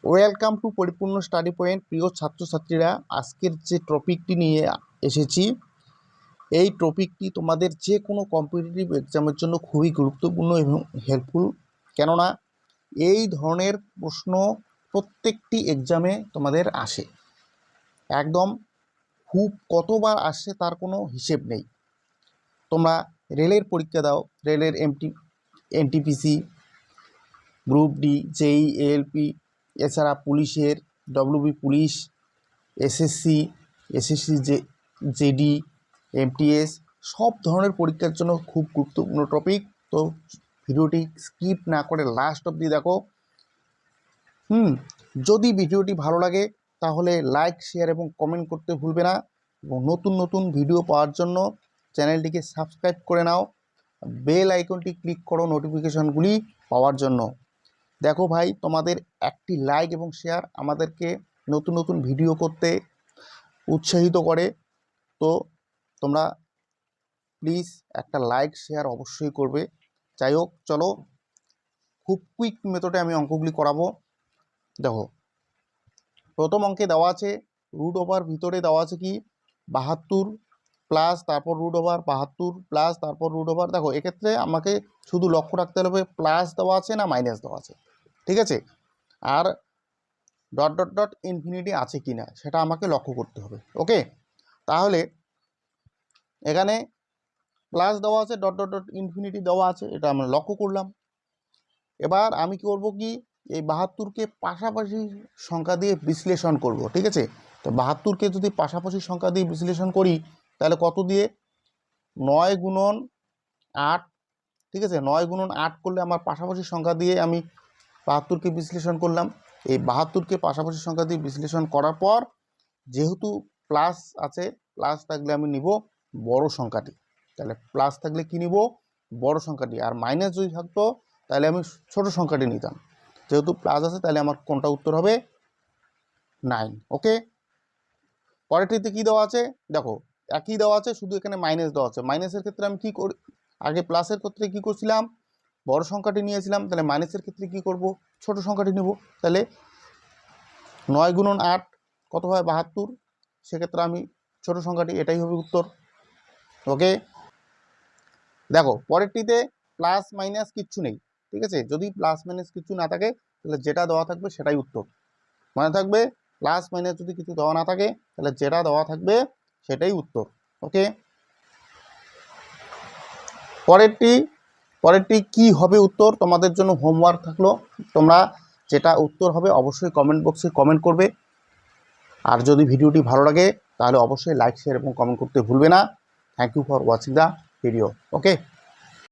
Welcome to পরিপূর্ণ study point. প্রিয় ছাত্রছাত্রীরা, আজকের যে টপিকটি নিয়ে এসেছি, এই টপিকটি তোমাদের যে কোনো কম্পিটিটিভ এক্সামের জন্য খুবই গুরুত্বপূর্ণ এবং হেল্পফুল। কেননা এই ধরনের প্রশ্ন প্রত্যেকটি এক্সামে তোমাদের আসে, একদম খুব কতবার আসে তার কোনো হিসেব নেই। তোমরা রেলের পরীক্ষা দাও, রেলের এনটিপিসি, গ্রুপ ডি, জেই, এএলপি, এছাড়া পুলিশের WB police, SSC JD, MTS, সব ধরনের পরীক্ষার জন্য খুব গুরুত্বপূর্ণ টপিক। তো ভিডিওটি স্কিপ না করে লাস্ট অবধি দেখো। যদি ভিডিওটি ভালো লাগে তাহলে লাইক, শেয়ার এবং কমেন্ট করতে ভুলবে না, এবং নতুন নতুন ভিডিও পাওয়ার জন্য চ্যানেলটিকে সাবস্ক্রাইব করে নাও, বেল আইকনটি ক্লিক করো নোটিফিকেশনগুলি পাওয়ার জন্য। দেখো ভাই, তোমাদের একটি লাইক এবং শেয়ার আমাদেরকে নতুন নতুন ভিডিও করতে উৎসাহিত করে। তো তোমরা প্লিজ একটা লাইক শেয়ার অবশ্যই করবে। যাই হোক, চলো খুব কুইক মেথডে আমি অঙ্কগুলি করাবো। দেখো, প্রথম অঙ্কে দেওয়া আছে রুট ওভার, ভিতরে দেওয়া আছে কি 72 প্লাস তারপর রুট ওভার, 72 প্লাস তারপর রুট ওভার। দেখো, এক্ষেত্রে আমাকে শুধু লক্ষ্য রাখতে হবে প্লাস দেওয়া আছে না মাইনাস দেওয়া আছে, ঠিক আছে? আর ডট ডট ডট ইনফিনিটি আছে কি না সেটা আমাকে লক্ষ্য করতে হবে। ওকে, তাহলে এখানে প্লাস দেওয়া আছে, ডট ডট ডট ইনফিনিটি দেওয়া আছে, এটা আমরা লক্ষ্য করলাম। এবার আমি কি করব, কি এই 72কে পাশাপাশি সংখ্যা দিয়ে বিশ্লেষণ করব, ঠিক আছে? তো 72কে যদি পাশাপাশি সংখ্যা দিয়ে বিশ্লেষণ করি তাহলে কত দিয়ে 9 গুণন 8, ঠিক আছে? 9 গুণন 8 করলে আমার পাশাপাশি সংখ্যা দিয়ে আমি 72কে বিশ্লেষণ করলাম। এই 72কে পাশাপাশি সংখ্যা দিয়ে বিশ্লেষণ করার পর যেহেতু প্লাস আছে, প্লাস থাকলে আমি নিব বড় সংখ্যাটি। তাহলে প্লাস থাকলে কি নিব? বড় সংখ্যাটি। আর মাইনাস যদি থাকতো তাহলে আমি ছোট সংখ্যাটি নিতাম। যেহেতু প্লাস আছে তাহলে আমার কোনটা উত্তর হবে? 9। ওকে, পরেরটিতে কি দেওয়া আছে? দেখো, একই দেওয়া আছে, শুধু এখানে মাইনাস দেওয়া আছে। মাইনাসের ক্ষেত্রে আমি কি করি, আগে প্লাসের ক্ষেত্রে কি করছিলাম? বড় সংখ্যাটি নিয়েছিলাম। তাহলে মাইনাসের ক্ষেত্রে কি করব? ছোট সংখ্যাটি নেব। তাহলে 9 গুণন 8 কত হয়? 72। সেক্ষেত্রে আমি ছোট সংখ্যাটি, এটাই হবে উত্তর। ওকে, দেখো পরেরটিতে প্লাস মাইনাস কিচ্ছু নেই, ঠিক আছে? যদি প্লাস মাইনাস কিছু না থাকে তাহলে যেটা দেওয়া থাকবে সেটাই উত্তর। মনে থাকবে, প্লাস মাইনাস যদি কিছু দেওয়া না থাকে তাহলে যেটা দেওয়া থাকবে সেটাই উত্তর। ওকে, পরেরটি কি হবে উত্তর? তোমাদের জন্য হোমওয়ার্ক থাকলো, তোমরা যেটা উত্তর হবে অবশ্যই কমেন্ট বক্সে কমেন্ট করবে। আর যদি ভিডিওটি ভালো লাগে তাহলে অবশ্যই লাইক, শেয়ার এবং কমেন্ট করতে ভুলবে না। Thank you for watching the video. Okay.